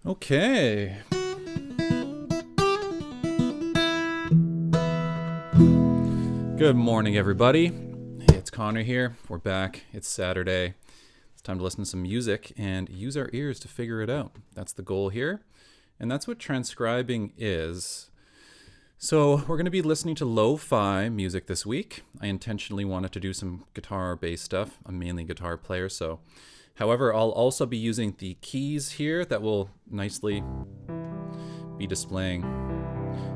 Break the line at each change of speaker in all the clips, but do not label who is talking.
Okay. Good morning, everybody. Hey, it's Connor here. We're back. It's Saturday. It's time to listen to some music and use our ears to figure it out. That's the goal here. And that's what transcribing is. So we're going to be listening to lo-fi music this week. I intentionally wanted to do some guitar bass stuff. I'm mainly a guitar player, so... However, I'll also be using the keys here that will nicely be displaying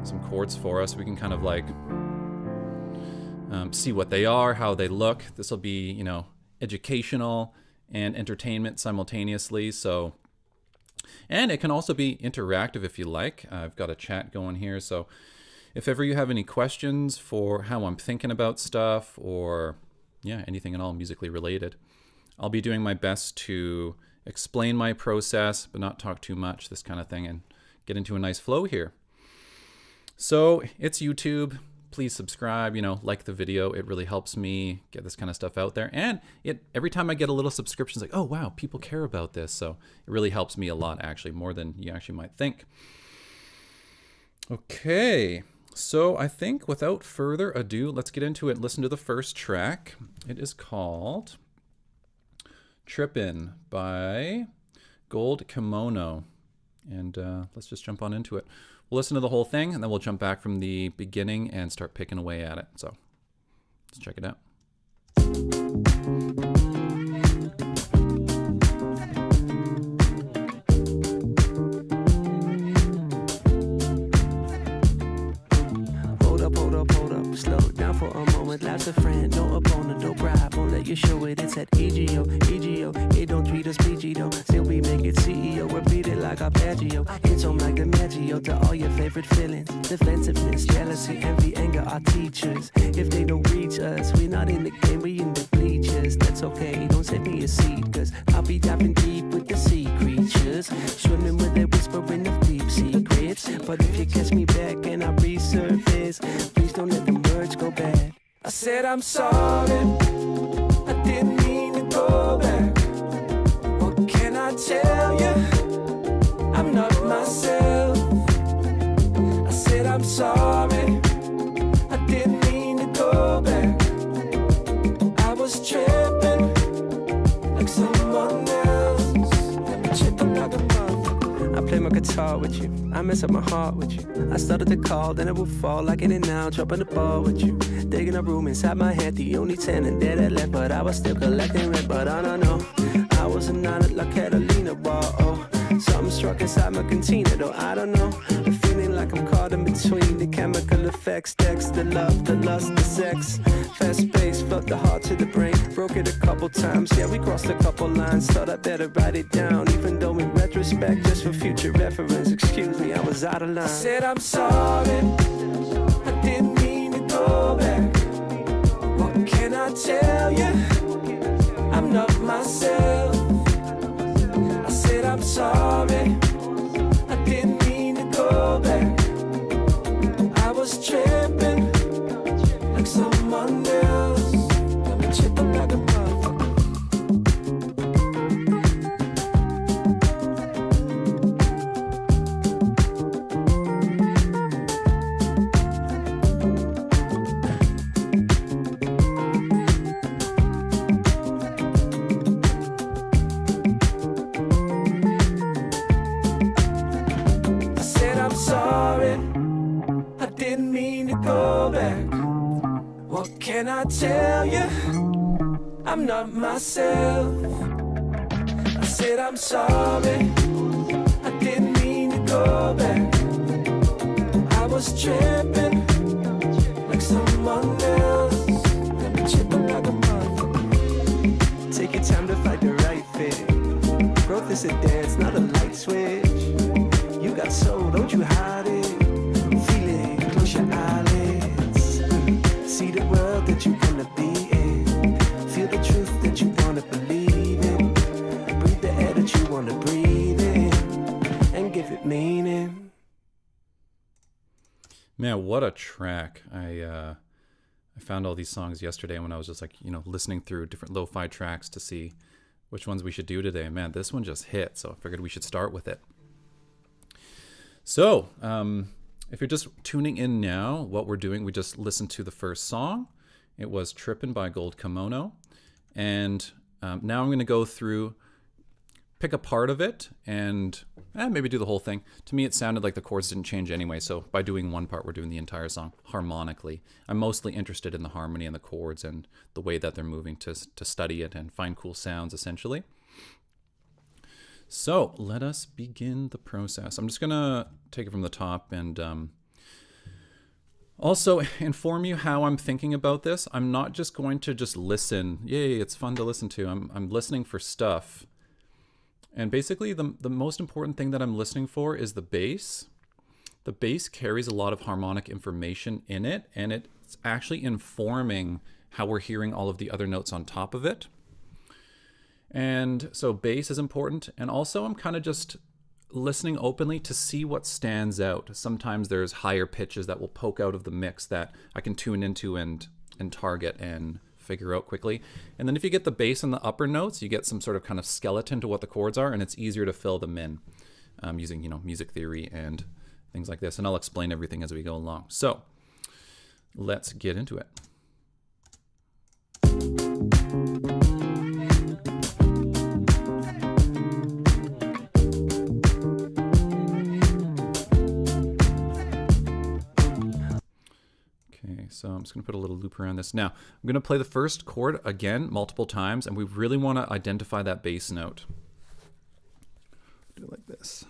some chords for us. We can kind of like see what they are, how they look. This will be, educational and entertainment simultaneously. And it can also be interactive if you like. I've got a chat going here. So if ever you have any questions for how I'm thinking about stuff or anything at all musically related, I'll be doing my best to explain my process, but not talk too much, this kind of thing, and get into a nice flow here. So it's YouTube. Please subscribe, like the video. It really helps me get this kind of stuff out there. And every time I get a little subscription, it's like, oh, wow, people care about this. So it really helps me a lot, actually, more than you actually might think. Okay, so I think without further ado, let's get into it and listen to the first track. It is called Trippin by Goldkimono. And let's just jump on into it. We'll listen to the whole thing, and then we'll jump back from the beginning and start picking away at it. So let's check it out.
Hold up, slow down for a moment. Life's a friend, no opponent, no bribe. Won't let you show it. It's at EGO. It don't treat us PG though. Still we make it CEO. Repeat it like arpeggio. It's on like DiMaggio to all your favorite feelings. Defensiveness, jealousy, envy, anger are teachers. If they don't reach us, we're not in the game, we in the bleachers. That's okay, don't send me a seed, cause I'll be diving deep with the sea creatures. Swimming with a whispering of deep secrets. But if you catch me back and I resurface, please don't let them words go bad. I said I'm sorry, I didn't mean to go back. What can I tell you? I'm not myself. I said I'm sorry, I didn't mean to go back. I was tripping like someone else. Let me tripping like a mother. I play my guitar with you, I mess up my heart with you. I started to call, then it would fall like in and out, dropping the ball with you. Digging a room inside my head, the only tenant there that left, but I was still collecting rent, but I don't know. I was a night like Catalina, oh. Something struck inside my cantina, though I don't know. I'm feeling like I'm caught in between the chemical effects, text, the love, the lust, the sex. Fast pace, felt the heart to the brain. Broke it a couple times, yeah, we crossed a couple lines. Thought I better write it down, even though in retrospect, just for future reference, excuse me, I was out of line. I said I'm sorry, I didn't mean to go back. What can I tell you? I'm not myself. I said I'm sorry, I didn't mean to go back. I was tripping like someone else. Got me tripping like a motherfucker. Can I tell you, I'm not myself. I said I'm sorry, I didn't mean to go back. I was tripping like someone else. Let me tripping like a motherfucker. Take your time to find the right fit. Growth is a dance, not a light switch. You got soul, don't you hide it. Feel it, close your eyelids. See the world that you wanna be in. Feel the truth that you wanna believe in. Breathe the air that you wanna breathe in. And give it meaning.
Man, what a track. I found all these songs yesterday when I was just like, listening through different lo-fi tracks to see which ones we should do today. Man, this one just hit, so I figured we should start with it. So, if you're just tuning in now, what we're doing, we just listened to the first song. It was Trippin' by Goldkimono. And now I'm going to go through, pick a part of it, and maybe do the whole thing. To me, it sounded like the chords didn't change anyway, so by doing one part, we're doing the entire song harmonically. I'm mostly interested in the harmony and the chords and the way that they're moving to study it and find cool sounds, essentially. So let us begin the process. I'm just going to take it from the top and also inform you how I'm thinking about this. I'm not just going to just listen. Yay, it's fun to listen to. I'm listening for stuff. And basically the most important thing that I'm listening for is the bass. The bass carries a lot of harmonic information in it, and it's actually informing how we're hearing all of the other notes on top of it. And so bass is important. And also I'm kind of just listening openly to see what stands out. Sometimes there's higher pitches that will poke out of the mix that I can tune into and target and figure out quickly. And then if you get the bass and the upper notes, you get some sort of kind of skeleton to what the chords are, and it's easier to fill them in using, you know, music theory and things like this. And I'll explain everything as we go along. So let's get into it. So I'm just going to put a little loop around this. Now, I'm going to play the first chord again multiple times, and we really want to identify that bass note. Do it like this.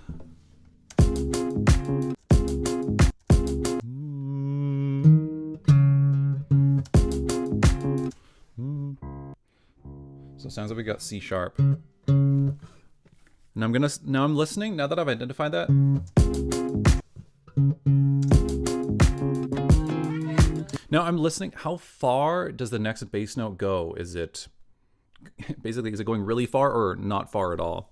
So it sounds like we got C sharp. And now I'm listening, now that I've identified that. Now I'm listening, how far does the next bass note go? Is it going really far or not far at all?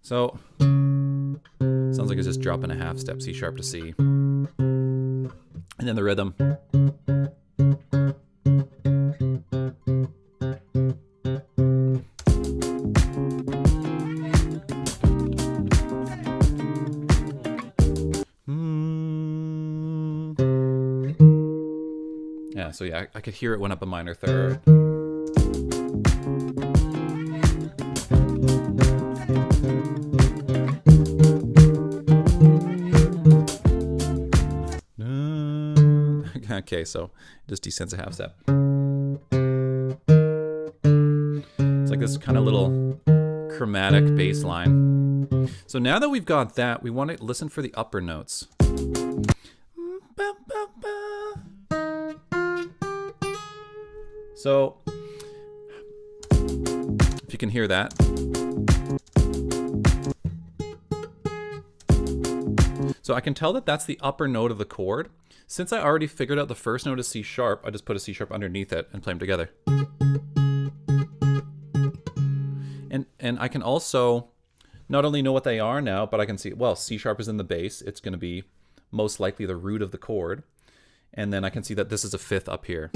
So, sounds like it's just dropping a half step, C sharp to C. And then the rhythm. So yeah, I could hear it went up a minor third. Okay, so it just descends a half step. It's like this kind of little chromatic bass line. So now that we've got that, we want to listen for the upper notes. So, if you can hear that. So I can tell that that's the upper note of the chord. Since I already figured out the first note is C sharp, I just put a C sharp underneath it and play them together. And I can also not only know what they are now, but I can see, well, C sharp is in the bass. It's going to be most likely the root of the chord. And then I can see that this is a fifth up here.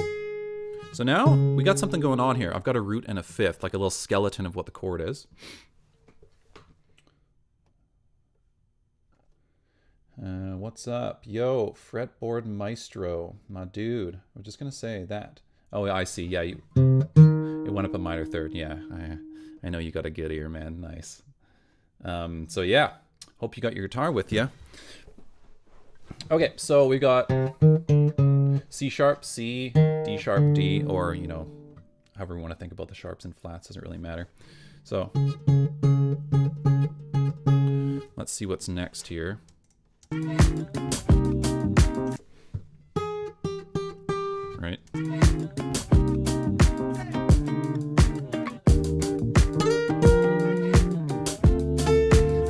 So now we got something going on here. I've got a root and a fifth, like a little skeleton of what the chord is. What's up? Yo, fretboard maestro, my dude. I'm just going to say that. Oh, I see. Yeah, it went up a minor third. Yeah, I know you got a good ear, man. Nice. So yeah, hope you got your guitar with you. Okay, so we got C sharp, C, D sharp, D, or, you know, however you want to think about the sharps and flats, doesn't really matter. So let's see what's next here. Right.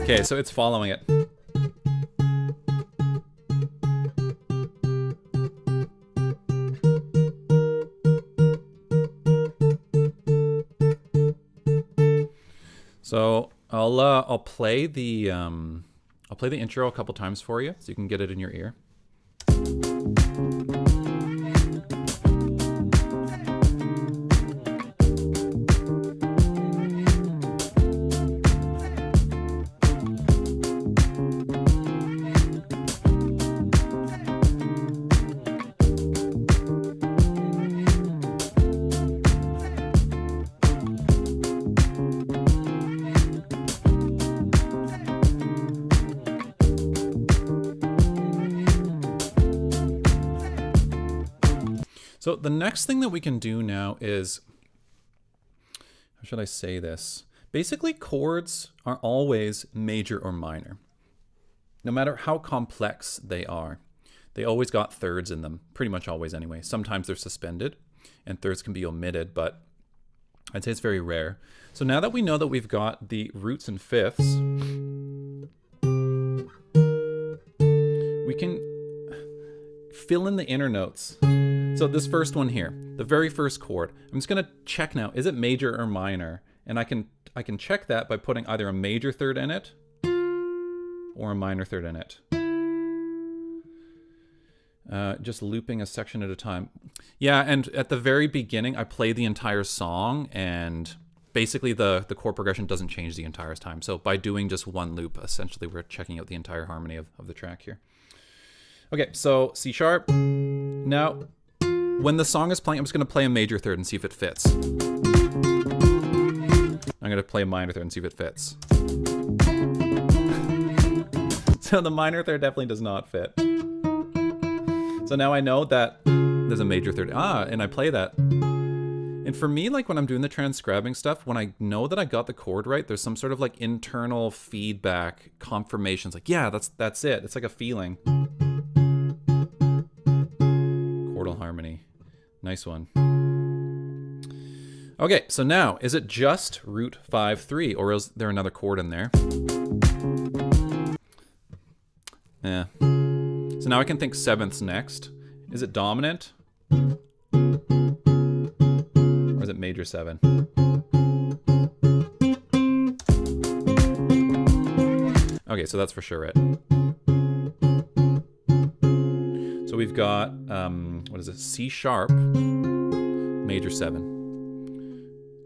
Okay, so it's following it. So I'll play the intro a couple times for you so you can get it in your ear. So the next thing that we can do now is, how should I say this? Basically, chords are always major or minor. No matter how complex they are, they always got thirds in them, pretty much always anyway. Sometimes they're suspended and thirds can be omitted, but I'd say it's very rare. So now that we know that we've got the roots and fifths, we can fill in the inner notes. So this first one here, the very first chord, I'm just gonna check now, is it major or minor? And I can check that by putting either a major third in it or a minor third in it. Just looping a section at a time. Yeah, and at the very beginning, I play the entire song, and basically the chord progression doesn't change the entire time. So by doing just one loop, essentially we're checking out the entire harmony of the track here. Okay, so C sharp. Now, when the song is playing, I'm just gonna play a major third and see if it fits. I'm gonna play a minor third and see if it fits. So the minor third definitely does not fit. So now I know that there's a major third. And I play that. And for me, like when I'm doing the transcribing stuff, when I know that I got the chord right, there's some sort of like internal feedback, confirmations. Like, yeah, that's it. It's like a feeling. Chordal harmony. Nice one. Okay, so now, is it just root 5-3, or is there another chord in there? Yeah. So now I can think sevenths next. Is it dominant? Or is it major 7? Okay, so that's for sure it. So we've got, what is it? C sharp, major 7.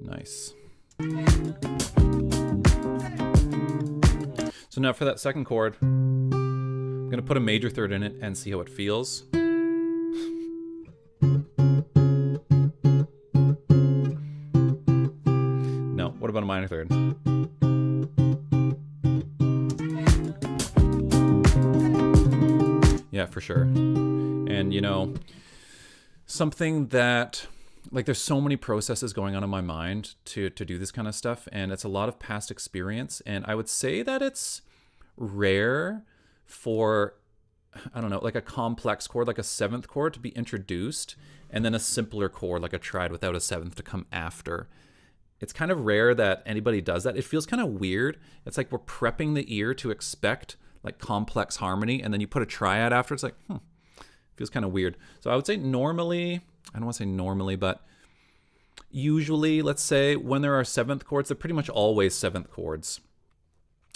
Nice. So now for that second chord, I'm going to put a major third in it and see how it feels. No, what about a minor third? Yeah, for sure. And you know, something that, like, there's so many processes going on in my mind to do this kind of stuff, and it's a lot of past experience, and I would say that it's rare for, I don't know, like a complex chord, like a seventh chord to be introduced, and then a simpler chord, like a triad without a seventh, to come after. It's kind of rare that anybody does that. It feels kind of weird. It's like we're prepping the ear to expect like complex harmony, and then you put a triad after. It's like, feels kind of weird. So I would say normally, I don't want to say normally, but usually, let's say when there are seventh chords, they're pretty much always seventh chords.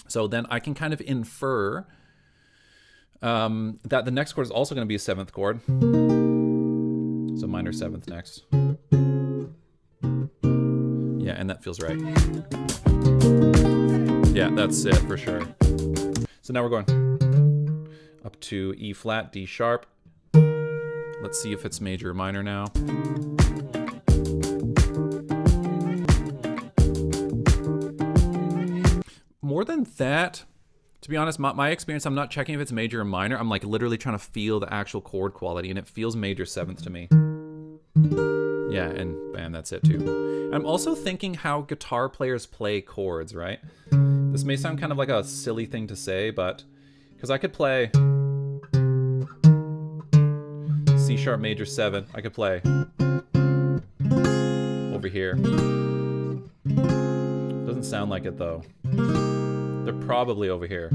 So then I can kind of infer that the next chord is also going to be a seventh chord. So minor seventh next. Yeah, and that feels right. Yeah, that's it for sure. So now we're going up to E flat, D sharp. Let's see if it's major or minor now. More than that, to be honest, my experience, I'm not checking if it's major or minor. I'm like literally trying to feel the actual chord quality, and it feels major seventh to me. Yeah, and bam, that's it too. I'm also thinking how guitar players play chords, right? This may sound kind of like a silly thing to say, but because I could play C sharp major 7, I could play over here. Doesn't sound like it though. They're probably over here.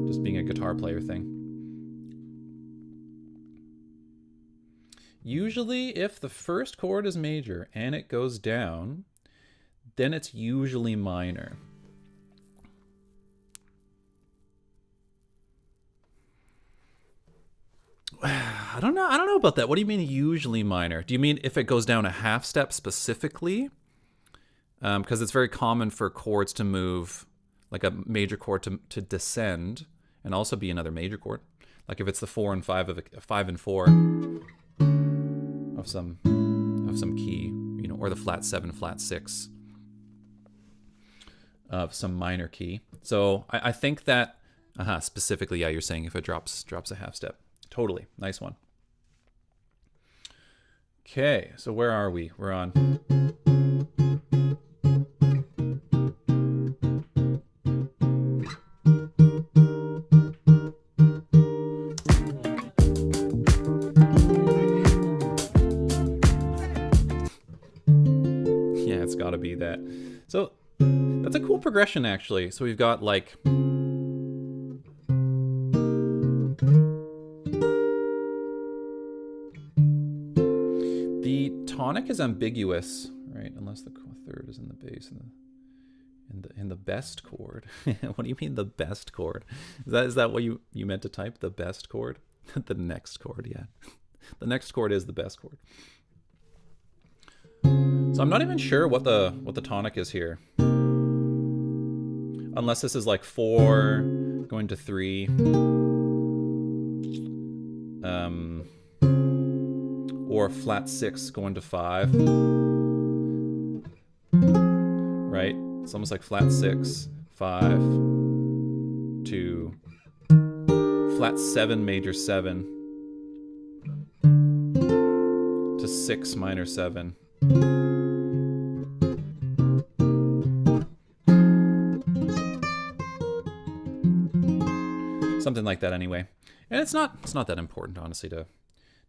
Just being a guitar player thing. Usually if the first chord is major and it goes down, then it's usually minor. I don't know about that. What do you mean usually minor? Do you mean if it goes down a half step specifically? Because it's very common for chords to move, like a major chord to descend and also be another major chord. Like if it's the 4 and 5 of a 5 and 4 of some key, you know, or the flat 7, flat 6 of some minor key. So I think that specifically, yeah, you're saying if it drops a half step. Totally. Nice one. Okay, so where are we? We're on. Yeah, it's got to be that. So that's a cool progression, actually. So we've got like. The tonic is ambiguous, right? Unless the third is in the bass and in the best chord. What do you mean the best chord? Is that what you meant to type? The best chord? The next chord, yeah. The next chord is the best chord. So I'm not even sure what the tonic is here. Unless this is like 4 going to 3. Or flat 6 going to 5. Right? It's almost like flat 6, 5 to flat 7 major 7 to 6 minor 7. Something like that anyway. And it's not that important, honestly, to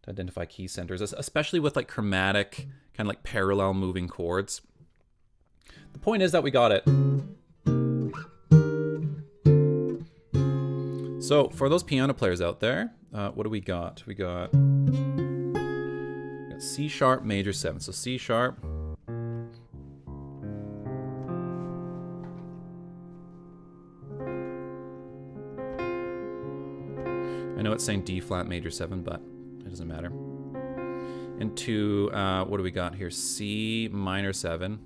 identify key centers, especially with like chromatic, kind of like parallel moving chords. The point is that we got it. So for those piano players out there, what do we got? We got C sharp major 7. So C sharp. I know it's saying D flat major 7, but it doesn't matter. Into, what do we got here? C minor 7.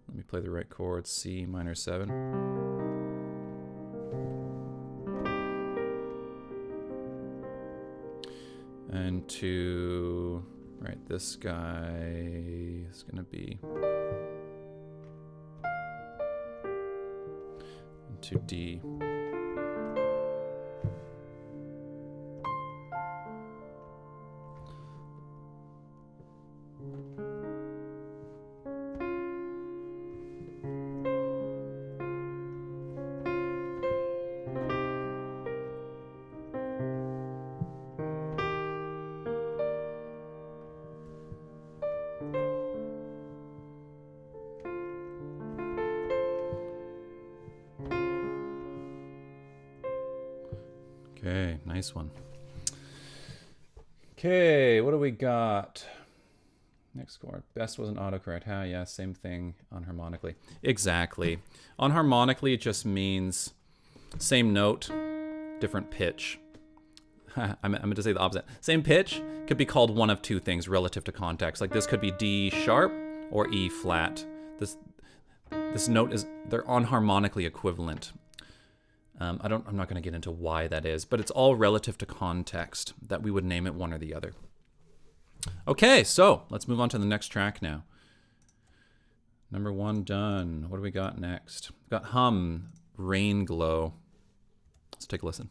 Let me play the right chord. C minor 7. And to, right, this guy is going to be into D. Okay, nice one. Okay, what do we got? Next chord. Best wasn't autocorrect. Yeah, same thing unharmonically. Exactly. Unharmonically, it just means same note, different pitch. I meant to say the opposite. Same pitch could be called one of two things relative to context. Like this could be D sharp or E flat. This note is, they're unharmonically equivalent. I'm not going to get into why that is, but it's all relative to context that we would name it one or the other. Okay, so let's move on to the next track now. Number 1 done. What do we got next? We've got Hum, Rainglow. Let's take a listen.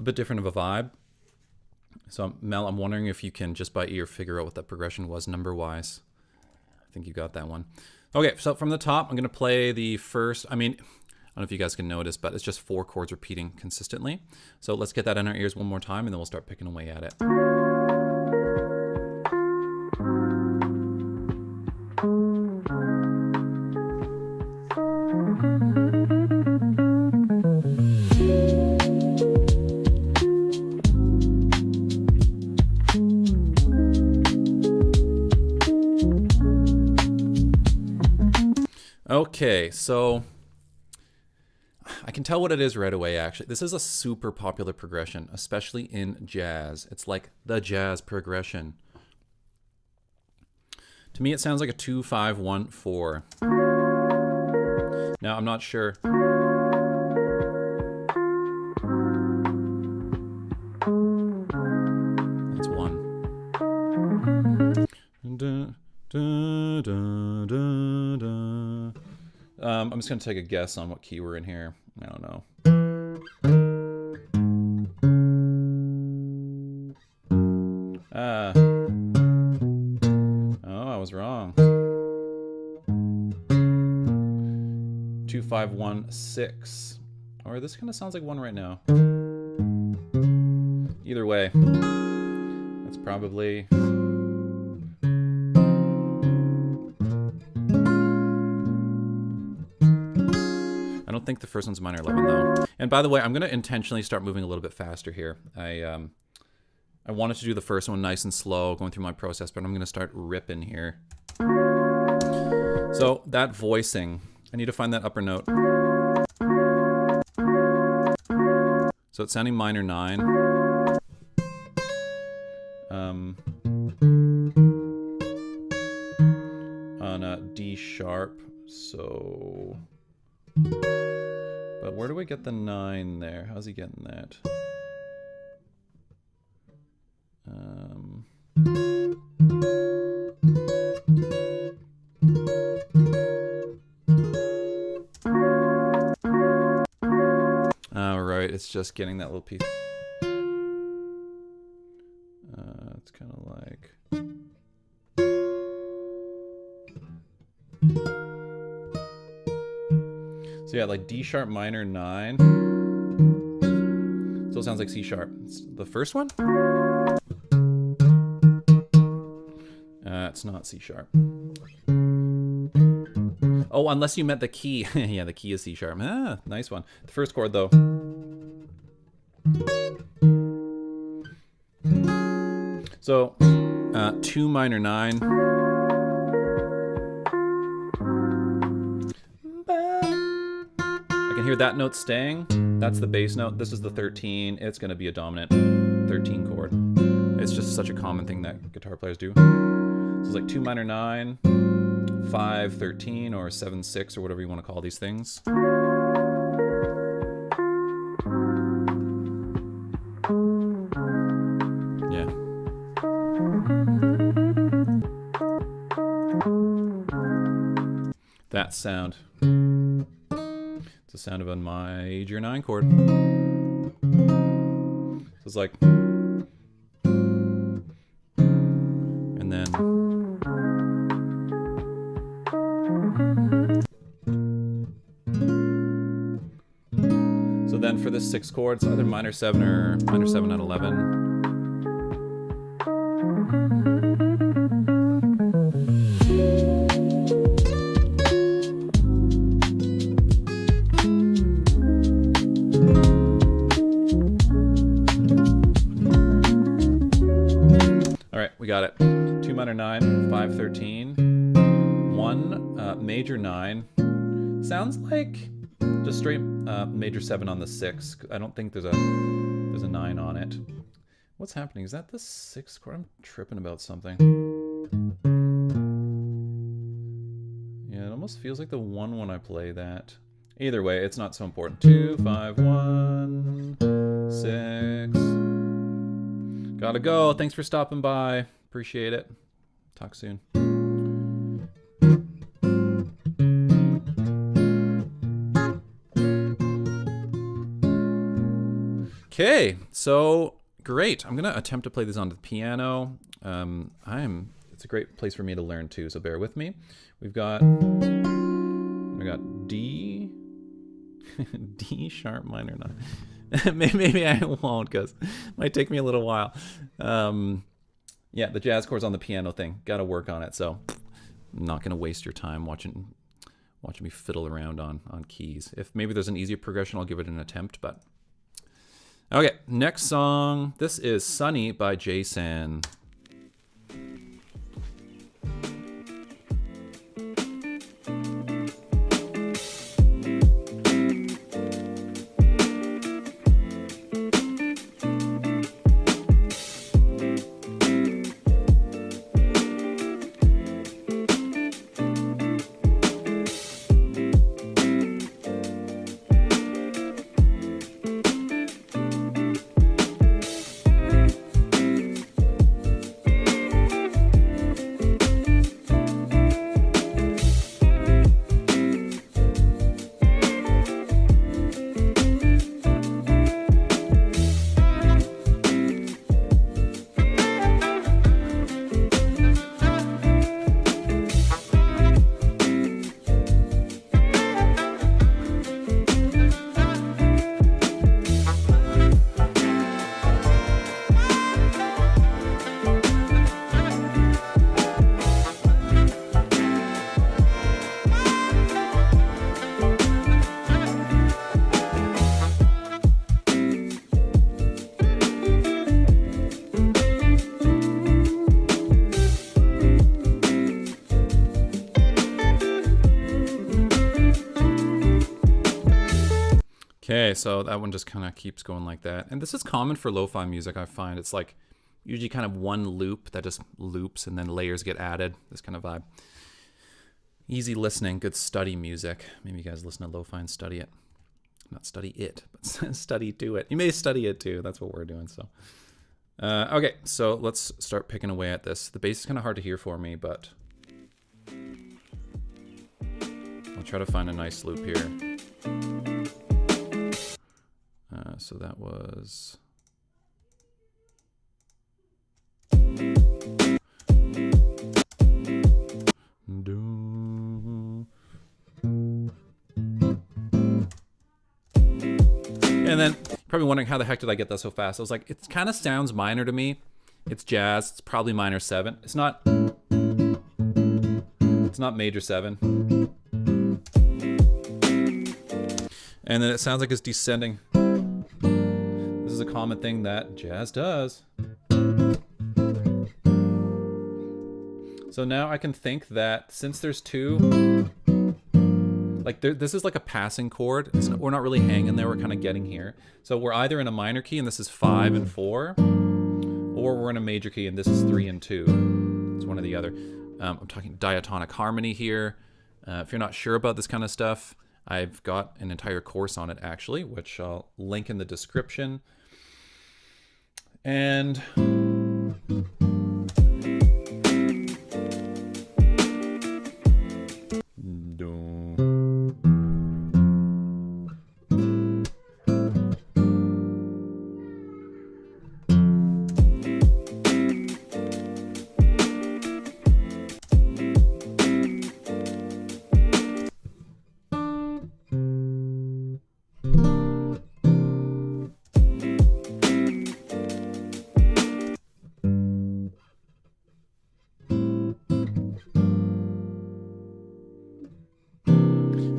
bit different of a vibe. So Mel, I'm wondering if you can just by ear figure out what that progression was number-wise. I think you got that one. Okay, so from the top, I'm going to play the first, I don't know if you guys can notice, but it's just 4 chords repeating consistently. So let's get that in our ears one more time, and then we'll start picking away at it. Okay, so I can tell what it is right away, actually. This is a super popular progression, especially in jazz. It's like the jazz progression. To me, it sounds like a 2-5-1-4. Now, I'm not sure. That's 1. I'm just going to take a guess on what key we're in here. I don't know. Oh, I was wrong. 2-5-1-6. Or this kind of sounds like 1 right now. Either way, it's probably... I don't think the first one's minor 11 though. And by the way, I'm going to intentionally start moving a little bit faster here. I wanted to do the first one nice and slow, going through my process, but I'm going to start ripping here. So that voicing, I need to find that upper note. So it's sounding minor 9. On a D sharp, so... But where do we get the 9 there? How's he getting that? All right, it's just getting that little piece. It's kind of like... So yeah, like D sharp minor 9. Still sounds like C sharp. It's the first one? It's not C sharp. Oh, unless you meant the key. Yeah, the key is C sharp. Ah, nice one. The first chord though. So 2 minor 9. I can hear that note staying. That's the bass note. This is the 13. It's going to be a dominant 13 chord. It's just such a common thing that guitar players do. So it's like 2 minor 9, 5 13, or 7 6, or whatever you want to call these things. Yeah. That sound. It's the sound of a major 9 chord. So it's like, and then so then for this 6 chord, it's either minor 7 or minor 7 at 11. We got it. 2 minor 9, 5 13, 1 major 9. Sounds like just straight major 7 on the 6. I don't think there's a 9 on it. What's happening? Is that the 6th chord? I'm tripping about something. Yeah, it almost feels like the 1 when I play that. Either way, it's not so important. 2 5 1 6. Gotta go. Thanks for stopping by. Appreciate it. Talk soon. Okay, so great. I'm gonna attempt to play these on the piano. It's a great place for me to learn too, so bear with me. We got D, D sharp minor 9. Maybe I won't, because it might take me a little while. Yeah, the jazz chords on the piano thing. Got to work on it, so I'm not gonna waste your time watching me fiddle around on keys. If maybe there's an easier progression, I'll give it an attempt. But okay, next song. This is Sunny by Jason. Okay, so that one just kind of keeps going like that. And this is common for lo-fi music, I find. It's like usually kind of one loop that just loops and then layers get added, this kind of vibe. Easy listening, good study music. Maybe you guys listen to lo-fi and study it. Not study it, but study to it. You may study it too, that's what we're doing, so. Okay, so let's start picking away at this. The bass is kind of hard to hear for me, but I'll try to find a nice loop here. So that was... And then you're probably wondering, how the heck did I get that so fast? I was like, it kind of sounds minor to me. It's jazz. It's probably minor 7. It's not major 7. And then it sounds like it's descending. This is a common thing that jazz does. So now I can think that since there's 2, like this is like a passing chord. We're not really hanging there, we're kind of getting here. So we're either in a minor key and this is 5 and 4, or we're in a major key and this is 3 and 2. It's one or the other. I'm talking diatonic harmony here. If you're not sure about this kind of stuff, I've got an entire course on it actually, which I'll link in the description. And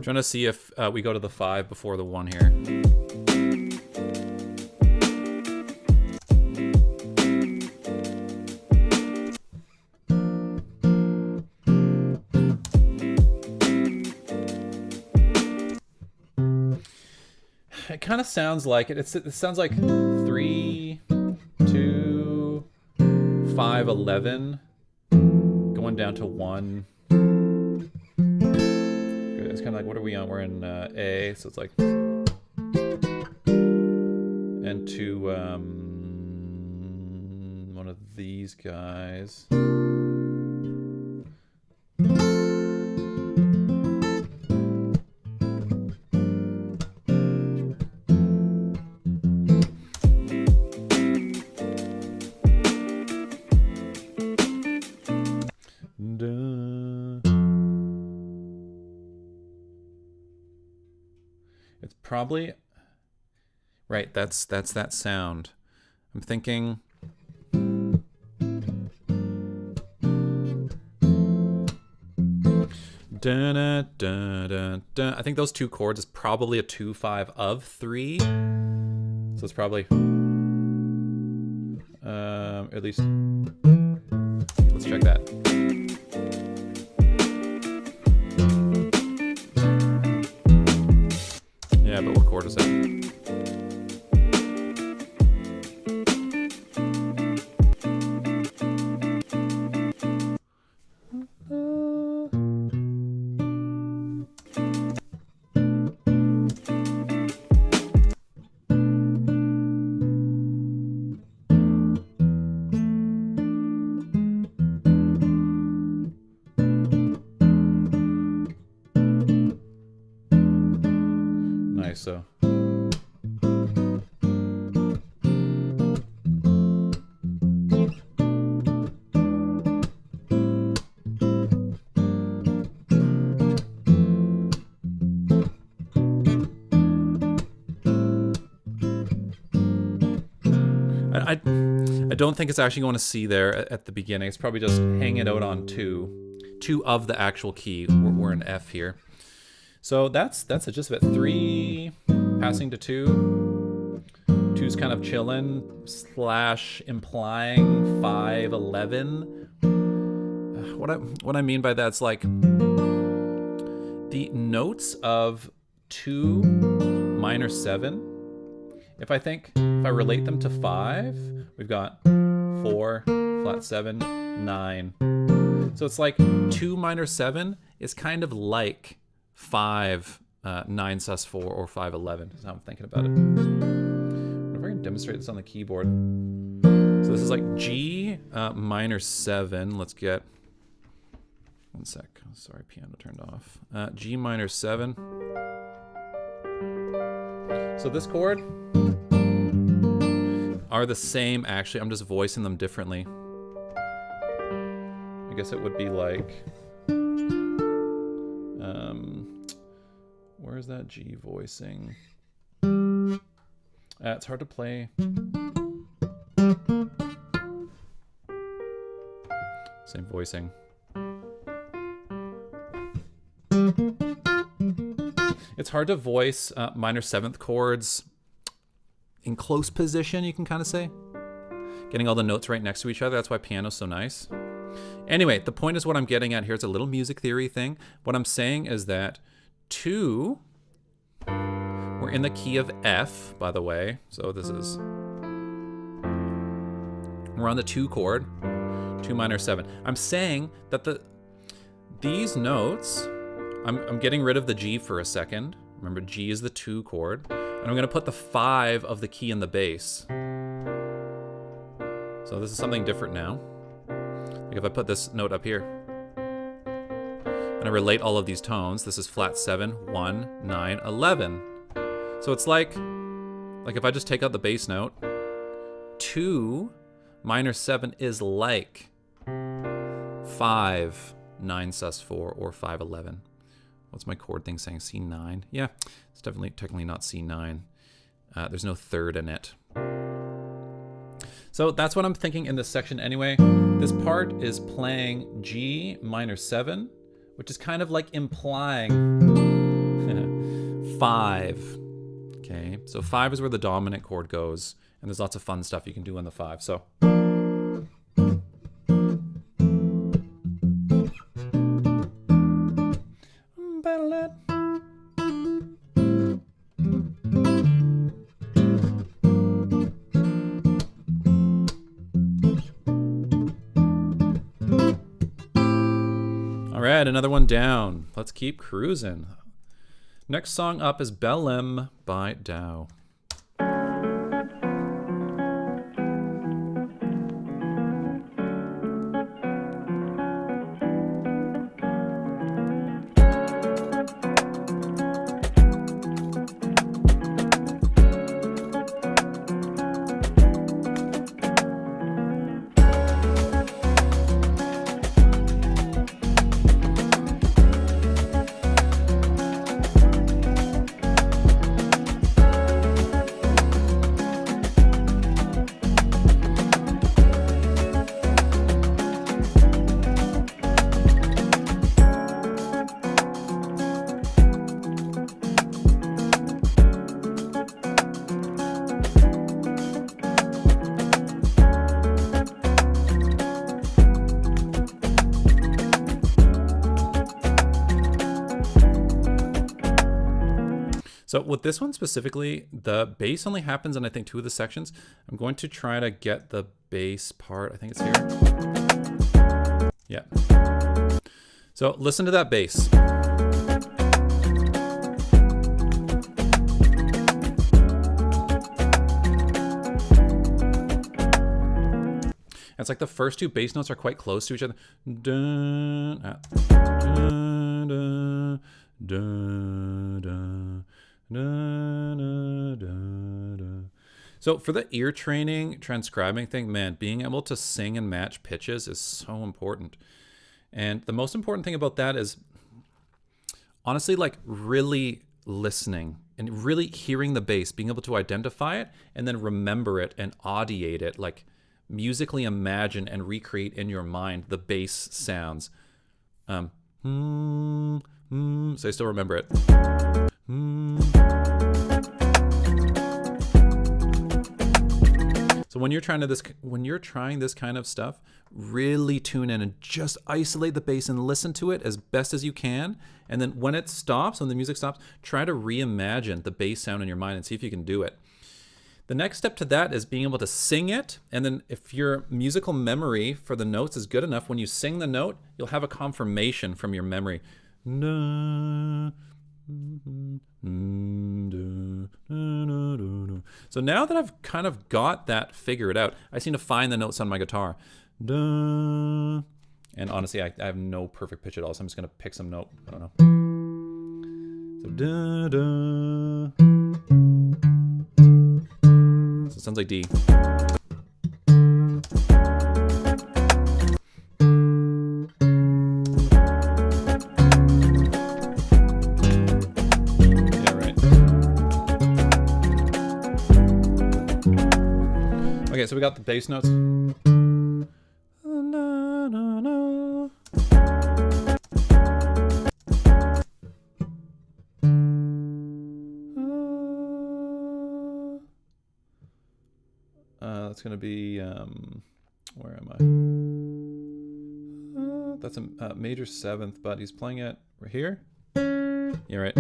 trying to see if we go to the 5 before the 1 here. It kind of sounds like it. It sounds like 3, 2, 5, 11, going down to 1. It's kind of like, what are we on? We're in A, so it's like, and to one of these guys. probably right. That's that sound. I'm thinking. Dun, dun, dun, dun, dun. I think those two chords is probably a 2/5 of 3. So it's probably at least. Let's check that. Yeah, but what chord is that? So I don't think it's actually going to C there at the beginning. It's probably just hanging out on 2 of the actual key. We're in F here. So that's it, just about 3 passing to 2. 2's kind of chilling / implying 5, 11. What I mean by that's like the notes of 2 minor 7. If I relate them to 5, we've got 4, flat 7, 9. So it's like 2 minor 7 is kind of like 5, 9 sus4 or 5, 11 is how I'm thinking about it. I wonder if I can demonstrate this on the keyboard. So this is like G minor 7. Let's get, one sec. Sorry, piano turned off. G minor 7. So this chord are the same, actually. I'm just voicing them differently. I guess it would be like, where is that G voicing? It's hard to play. Same voicing. It's hard to voice minor 7th chords in close position, you can kind of say. Getting all the notes right next to each other. That's why piano's so nice. Anyway, the point is what I'm getting at here. It's a little music theory thing. What I'm saying is that 2, we're in the key of F, by the way. So this is, we're on the 2 chord, 2 minor 7. I'm saying that these notes, I'm getting rid of the G for a second. Remember, G is the 2 chord. And I'm going to put the 5 of the key in the bass. So this is something different now. Like if I put this note up here, and I relate all of these tones, this is flat 7, 1, 9, 11. So it's like if I just take out the bass note, 2 minor 7 is like 5, 9 sus4 or 5, 11. What's my chord thing saying? C9? Yeah, it's technically not C9. There's no third in it. So that's what I'm thinking in this section anyway. This part is playing G minor 7, which is kind of like implying 5. Okay, so 5 is where the dominant chord goes, and there's lots of fun stuff you can do on the 5. So. All right, another one down. Let's keep cruising. Next song up is Belém by Dow. So with this one specifically, the bass only happens in I think 2 of the sections. I'm going to try to get the bass part. I think it's here. Yeah. So listen to that bass. It's like the first 2 bass notes are quite close to each other. Dun, dun, dun, dun, dun, dun, dun, dun. So for the ear training, transcribing thing, man, being able to sing and match pitches is so important. And the most important thing about that is honestly like really listening and really hearing the bass, being able to identify it and then remember it and audiate it, like musically imagine and recreate in your mind the bass sounds. So I still remember it. So when you're trying this kind of stuff, really tune in and just isolate the bass and listen to it as best as you can. And then when it stops, when the music stops, try to reimagine the bass sound in your mind and see if you can do it. The next step to that is being able to sing it. And then if your musical memory for the notes is good enough, when you sing the note, you'll have a confirmation from your memory. So now that I've kind of got that figured out, I just need to find the notes on my guitar. And honestly, I have no perfect pitch at all, so I'm just going to pick some note. I don't know. So da, da. So it sounds like D. Yeah, right. Okay, so we got the bass notes. That's going to be, where am I? That's a major 7th, but he's playing it right here. Yeah, right.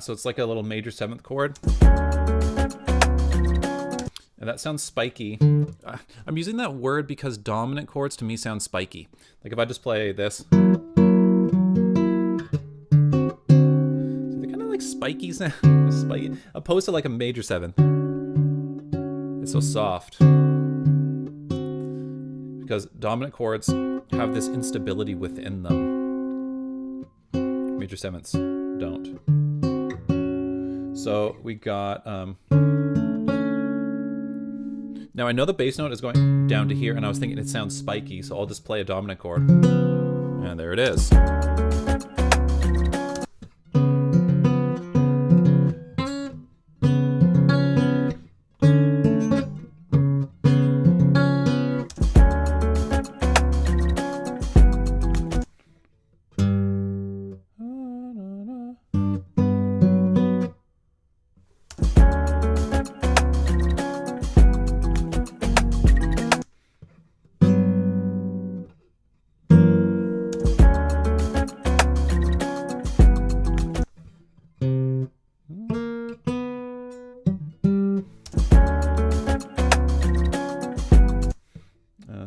So it's like a little major 7th chord. And that sounds spiky. I'm using that word because dominant chords to me sound spiky. Like if I just play this. So they're kind of like spiky sound. Spiky, opposed to like a major 7th. It's so soft. Because dominant chords have this instability within them. Major 7ths don't. So we got... Now I know the bass note is going down to here, and I was thinking it sounds spiky, so I'll just play a dominant chord. And there it is.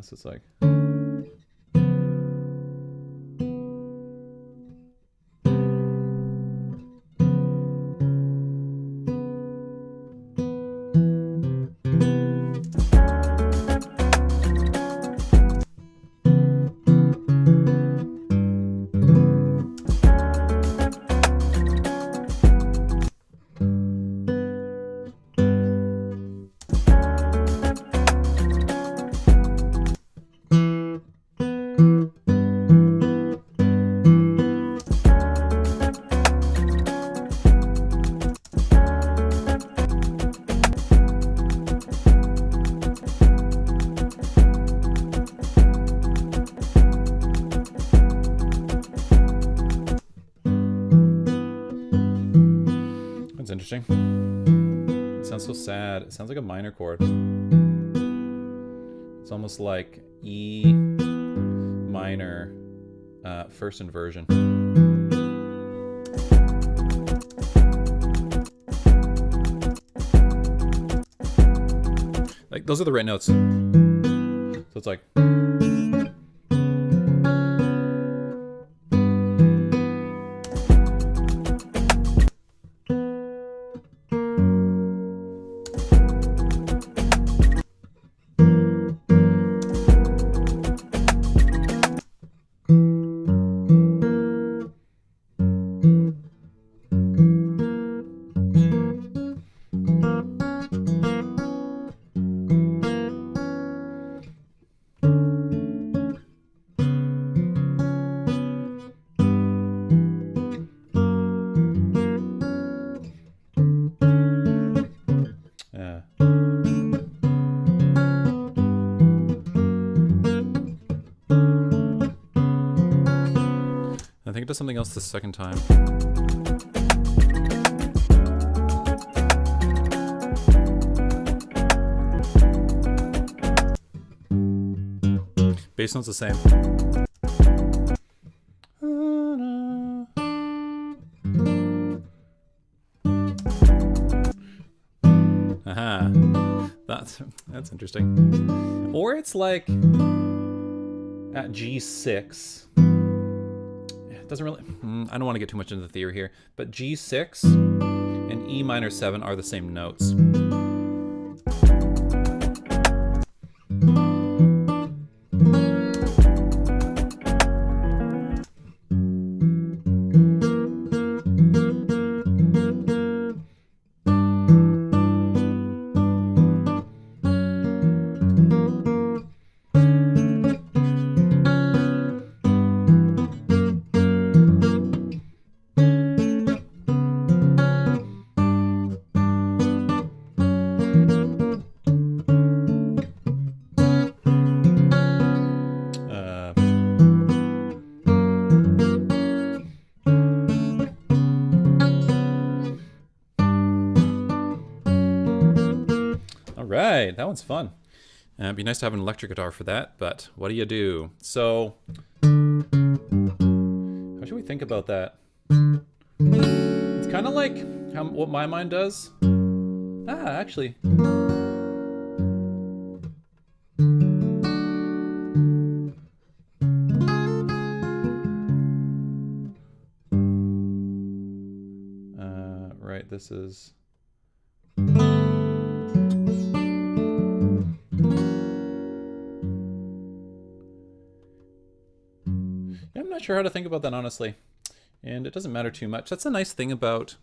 So it's like... That's interesting. It sounds so sad. It sounds like a minor chord. It's almost like E minor first inversion. Like, those are the right notes. So it's like... I think it does something else the second time. Bass note's the same. Aha. That's interesting. Or it's like at G6. Doesn't really, I don't want to get too much into the theory here, but G6 and E minor 7 are the same notes. Right, that one's fun. It'd be nice to have an electric guitar for that, but what do you do? So, how should we think about that? It's kind of like what my mind does. Actually. Right, this is... I'm not sure how to think about that, honestly. And it doesn't matter too much. That's a nice thing about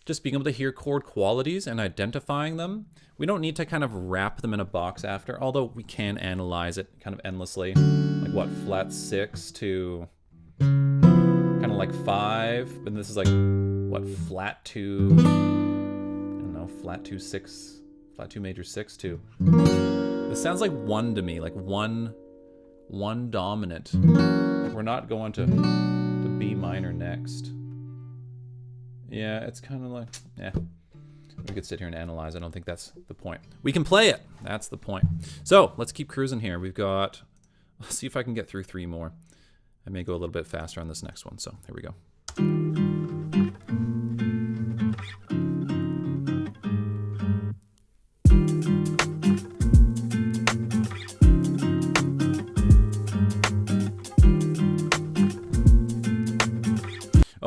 just being able to hear chord qualities and identifying them. We don't need to kind of wrap them in a box after, although we can analyze it kind of endlessly. Like what, flat 6 to kind of like 5. And this is like, what, flat 2, I don't know, flat 2, 6, flat 2 major 6 to. This sounds like 1 to me, like one dominant. We're not going to B minor next. Yeah, it's kind of like, yeah. We could sit here and analyze. I don't think that's the point. We can play it. That's the point. So let's keep cruising here. We've got, let's see if I can get through 3 more. I may go a little bit faster on this next one. So here we go.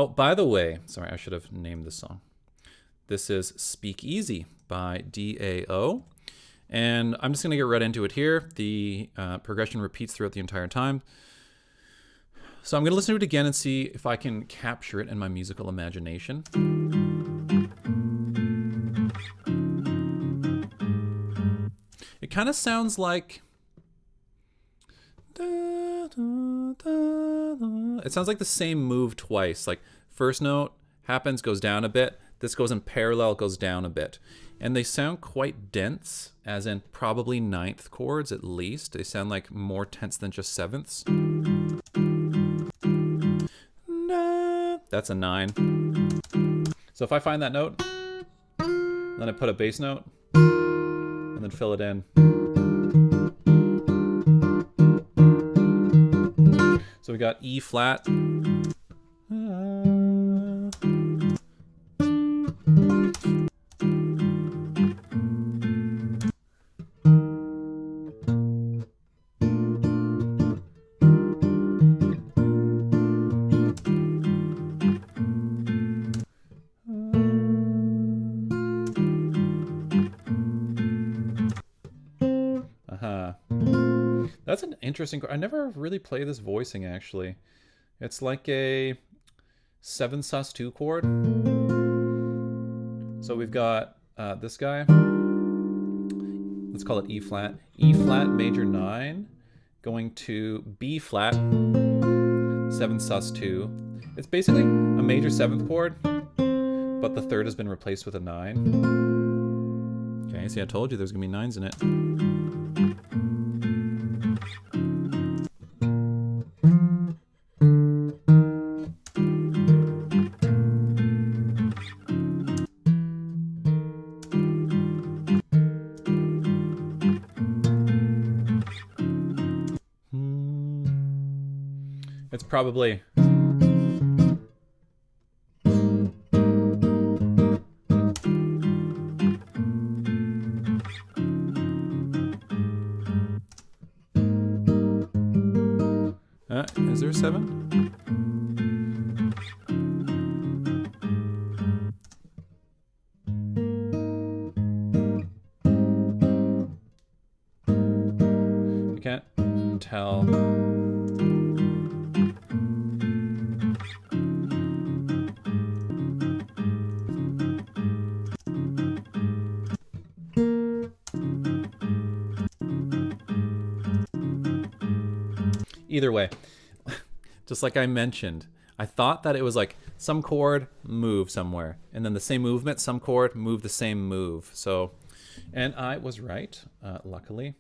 Oh, by the way, sorry, I should have named this song. This is Speakeasy by DAO. And I'm just going to get right into it here. The progression repeats throughout the entire time. So I'm going to listen to it again and see if I can capture it in my musical imagination. It kind of sounds like... It sounds like the same move twice. Like first note happens, goes down a bit. This goes in parallel, goes down a bit. And they sound quite dense, as in probably 9th chords at least. They sound like more tense than just 7ths. That's a 9. So if I find that note, then I put a bass note, and then fill it in. So we got E flat. That's an interesting chord. I never really play this voicing, actually. It's like a 7 sus2 chord. So we've got this guy. Let's call it E flat. E flat major 9 going to B flat 7 sus2. It's basically a major 7th chord, but the 3rd has been replaced with a 9. Okay, see, I told you there's going to be 9s in it. It's probably... is there a 7? I can't tell. Either way, just like I mentioned, I thought that it was like some chord move somewhere, and then the same movement, some chord move the same move. So, and I was right, luckily.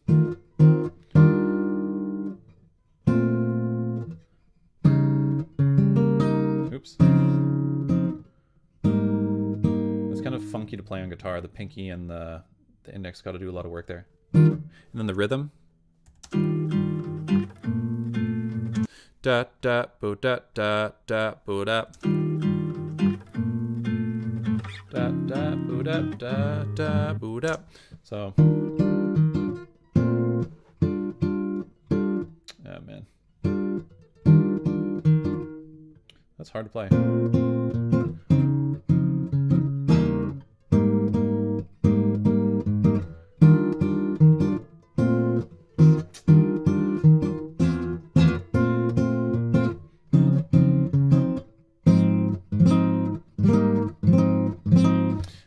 Oops. It's kind of funky to play on guitar. The pinky and the index got to do a lot of work there. And then the rhythm. Da da boo da da da boo da. Da da boo da da da boo da. So, oh man, that's hard to play.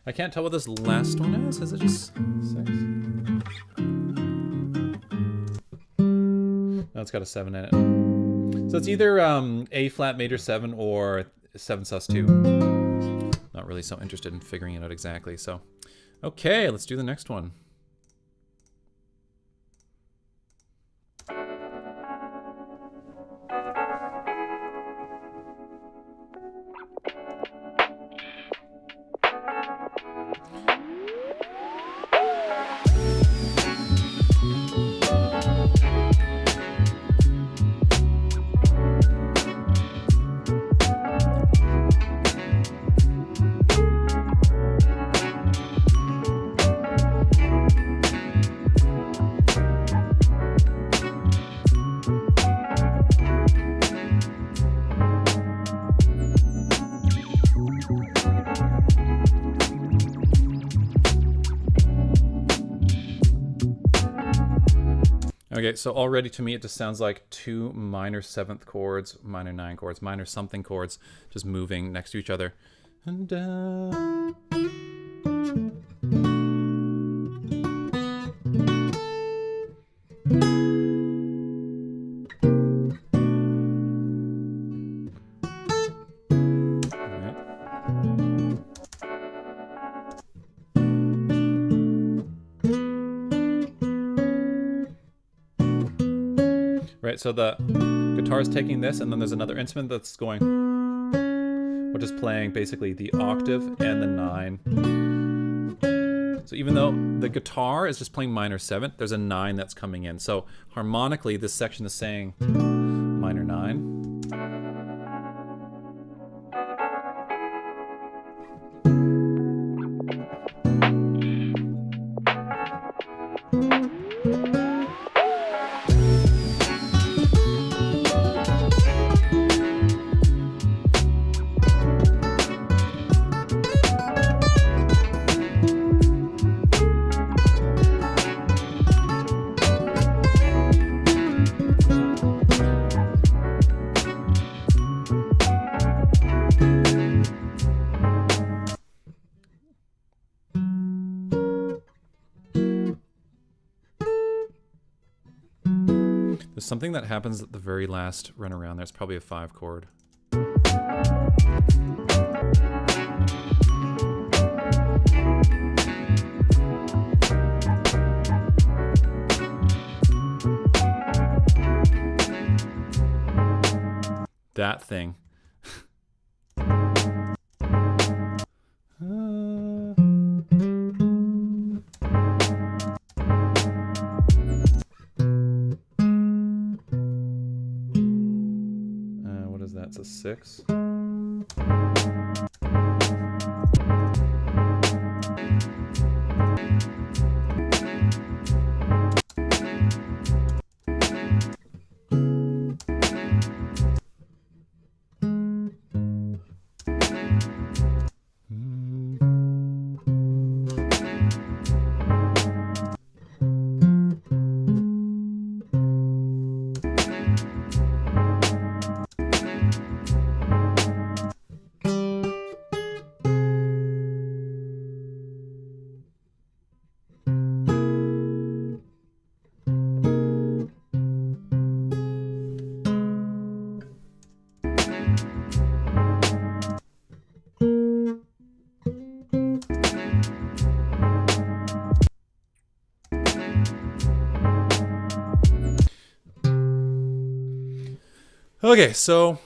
I can't tell what this last one is. Is it just 6? No, it's got a 7 in it. So it's either A flat major 7 or 7 sus2. Not really so interested in figuring it out exactly. So, okay, let's do the next one. Okay, so already to me it just sounds like 2 minor 7th chords, minor 9 chords, minor something chords just moving next to each other. And right, so the guitar is taking this, and then there's another instrument that's going, which is playing basically the octave and the 9. So even though the guitar is just playing minor 7th, there's a 9 that's coming in. So harmonically, this section is saying minor minor 9. There's something that happens at the very last run around there. It's probably a 5 chord. That thing. What is that? It's a 6. Okay, so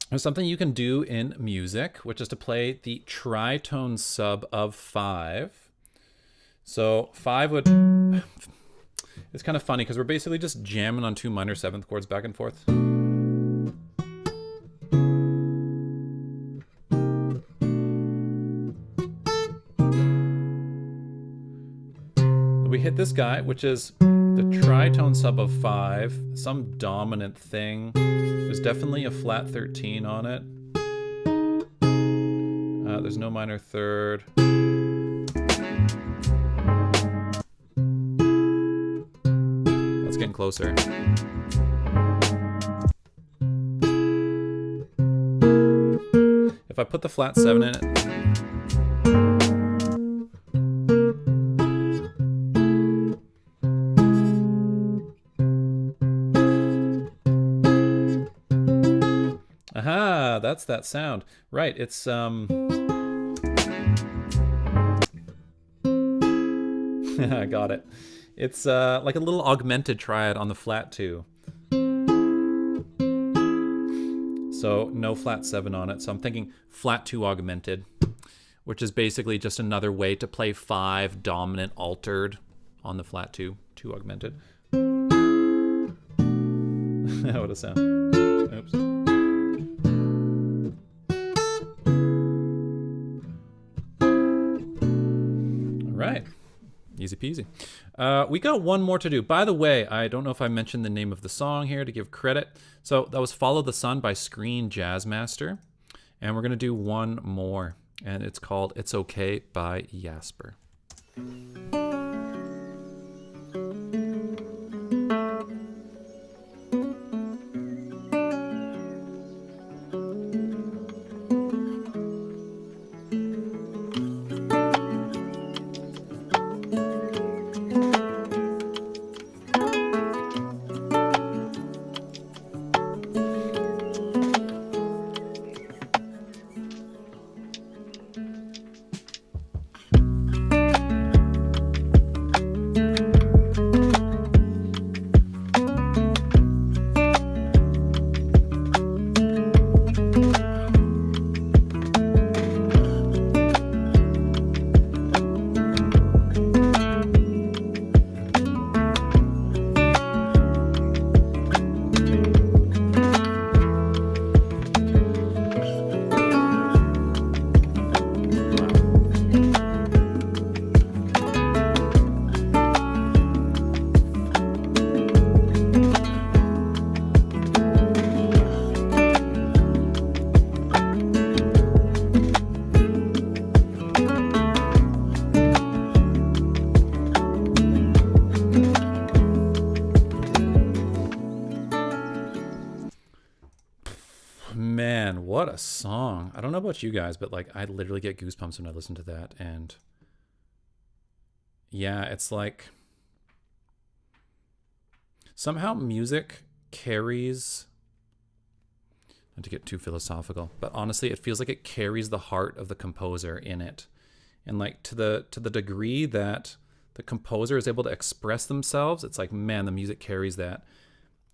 there's something you can do in music, which is to play the tritone sub of 5. So 5 would... It's kind of funny because we're basically just jamming on 2 minor 7th chords back and forth. We hit this guy, which is the tritone sub of 5, some dominant thing. There's definitely a flat 13 on it. There's no minor 3rd. That's getting closer. If I put the flat 7 in it, that's that sound. Right, it's I got it. It's like a little augmented triad on the flat 2. So no flat 7 on it. So I'm thinking flat 2 augmented, which is basically just another way to play 5 dominant altered on the flat 2, 2 augmented. What a sound. Oops. Right, easy peasy. We got one more to do. By the way, I don't know if I mentioned the name of the song here to give credit. So that was Follow the Sun by Screen Jazzmaster. And we're going to do one more. And it's called It's Okay by Yasper. a song. I don't know about you guys, but like I literally get goosebumps when I listen to that. And yeah, it's like somehow music carries, not to get too philosophical, but honestly, it feels like it carries the heart of the composer in it. And like to the degree that the composer is able to express themselves, it's like, man, the music carries that.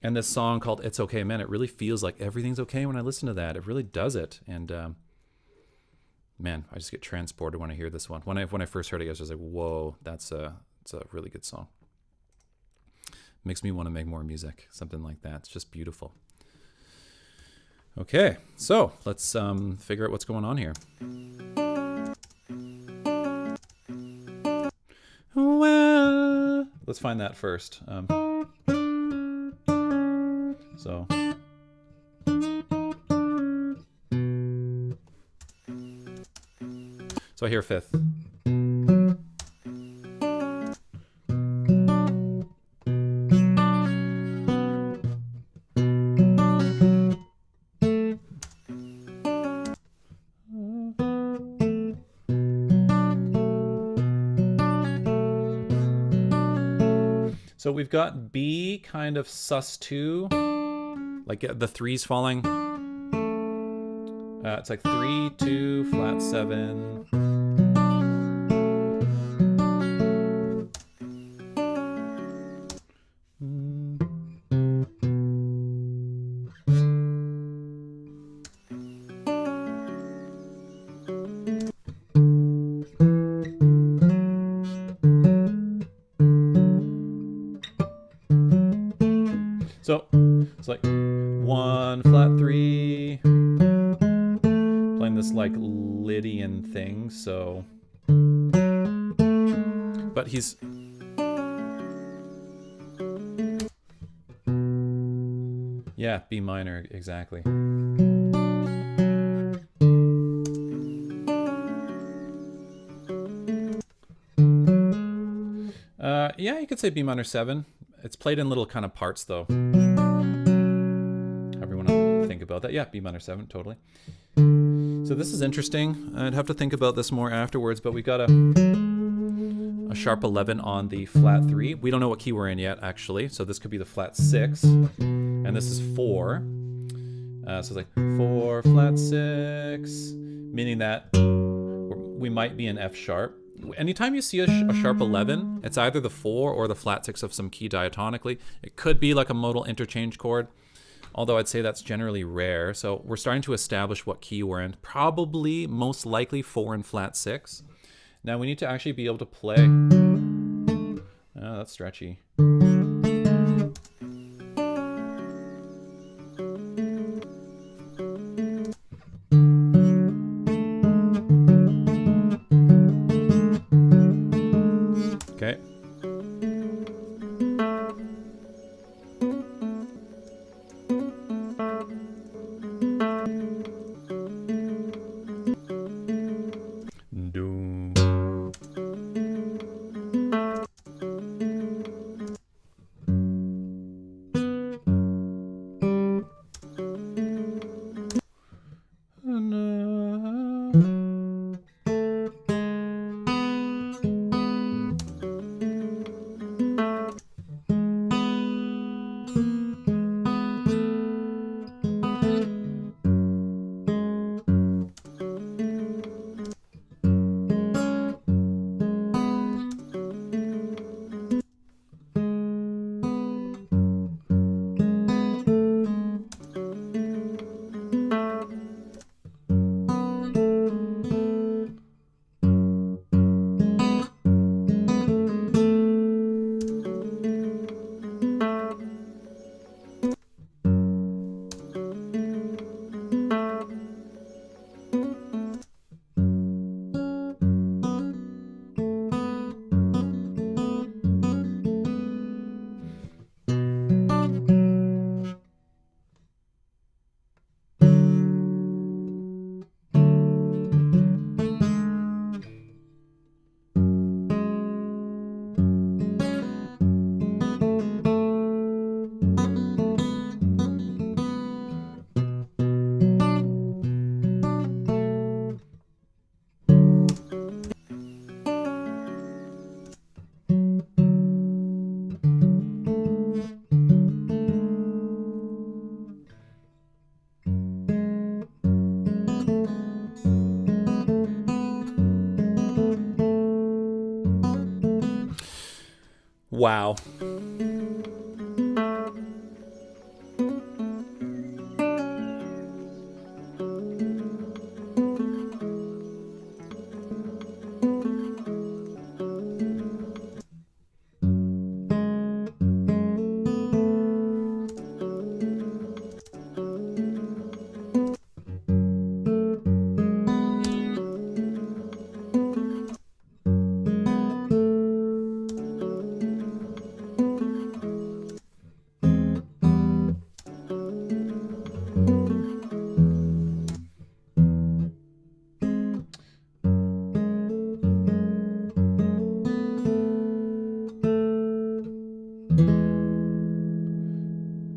And this song called It's Okay, Man, it really feels like everything's okay when I listen to that. It really does it. And man, I just get transported when I hear this one. When I first heard it, I was just like, whoa, it's a really good song. Makes me want to make more music, something like that. It's just beautiful. Okay, so let's figure out what's going on here. Well, let's find that first. So I hear fifth. So we've got B kind of sus2, like the threes falling. It's like 3, 2, flat 7. So it's like 1, flat 3, playing this like Lydian thing. So, but he's, yeah, B minor, exactly. Yeah, you could say B minor 7. It's played in little kind of parts though. However you want to think about that. Yeah, B minor 7, totally. So this is interesting. I'd have to think about this more afterwards, but we've got a sharp 11 on the flat 3. We don't know what key we're in yet, actually. So this could be the flat 6, and this is 4. So it's like 4, flat 6, meaning that we might be in F sharp. Anytime you see a sharp 11, it's either the 4 or the flat 6 of some key diatonically. It could be like a modal interchange chord, although I'd say that's generally rare. So we're starting to establish what key we're in. Probably, most likely, 4 and flat 6. Now we need to actually be able to play. Oh, that's stretchy. Okay. Wow.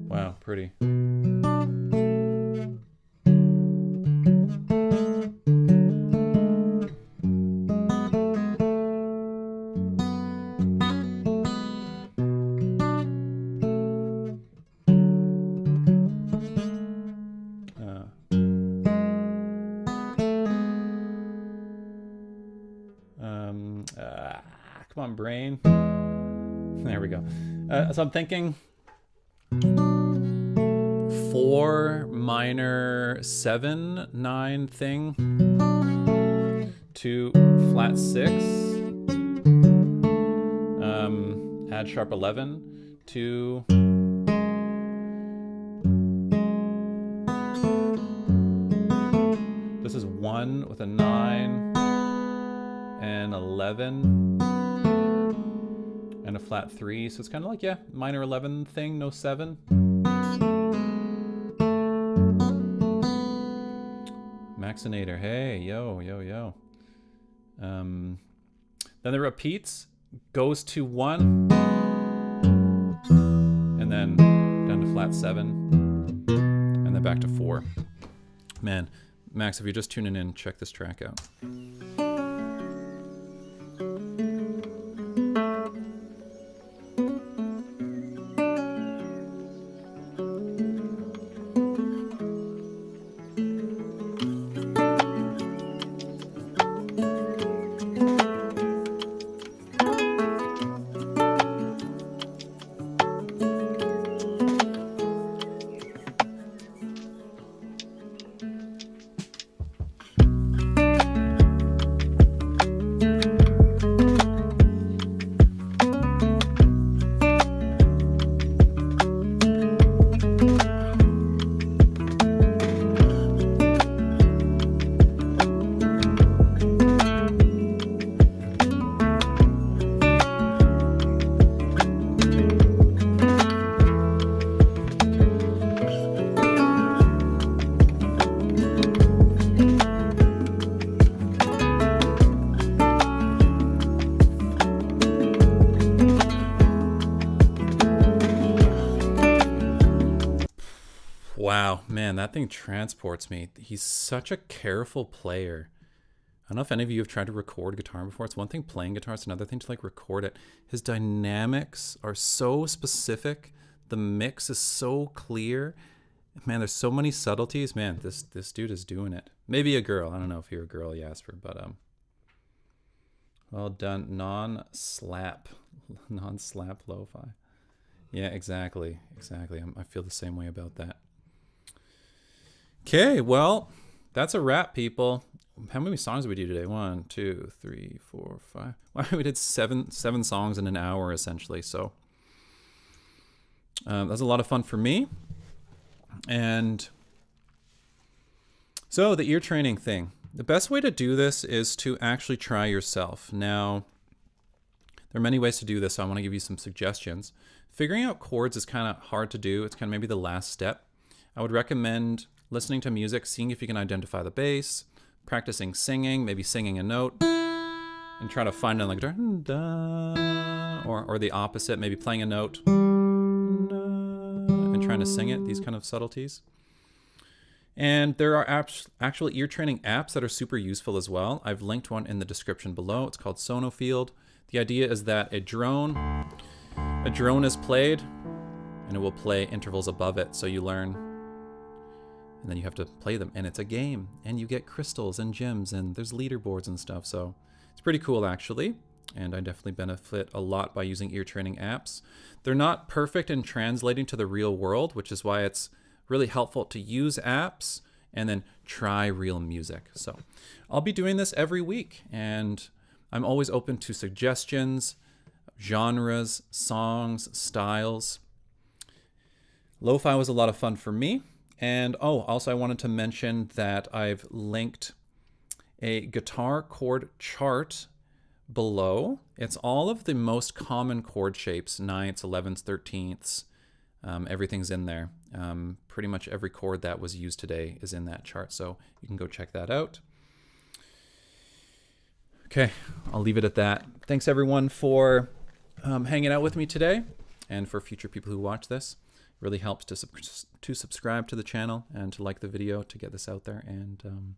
Wow, pretty. Come on, brain. There we go. So I'm thinking 4 minor 7 9 thing to flat 6, add sharp 11 to this is 1 with a 9 and 11 and a flat 3, so it's kind of like, yeah, minor 11 thing, no 7. Maxinator, hey, yo. Then the repeats, goes to 1, and then down to flat 7, and then back to 4. Man, Max, if you're just tuning in, check this track out. Wow, man, that thing transports me. He's such a careful player. I don't know if any of you have tried to record guitar before. It's one thing playing guitar, it's another thing to like record it. His dynamics are so specific. The mix is so clear. Man, there's so many subtleties. Man, this dude is doing it. Maybe a girl. I don't know if you're a girl, Yasper, but well done. Non-slap lo-fi. Yeah, exactly. I feel the same way about that. Okay, well, that's a wrap, people. How many songs did we do today? 1, 2, 3, 4, 5. Wow, we did seven songs in an hour, essentially. So that was a lot of fun for me. And so the ear training thing. The best way to do this is to actually try yourself. Now, there are many ways to do this, so I want to give you some suggestions. Figuring out chords is kind of hard to do. It's kind of maybe the last step. I would recommend listening to music, seeing if you can identify the bass, practicing singing, maybe singing a note, and try to find it on the guitar, or the opposite, maybe playing a note and trying to sing it, these kind of subtleties. And there are actual ear training apps that are super useful as well. I've linked one in the description below. It's called Sonofield. The idea is that a drone is played, and it will play intervals above it, so you learn. And then you have to play them, and it's a game, and you get crystals and gems, and there's leaderboards and stuff, so it's pretty cool, actually. and I definitely benefit a lot by using ear training apps. They're not perfect in translating to the real world, which is why it's really helpful to use apps and then try real music. So I'll be doing this every week, and I'm always open to suggestions, genres, songs, styles. Lo-fi was a lot of fun for me. And also I wanted to mention that I've linked a guitar chord chart below. It's all of the most common chord shapes, 9ths, 11ths, 13ths. Everything's in there. Pretty much every chord that was used today is in that chart, so you can go check that out. Okay, I'll leave it at that. Thanks everyone for hanging out with me today, and for future people who watch this. It really helps to subscribe to the channel and to like the video to get this out there. And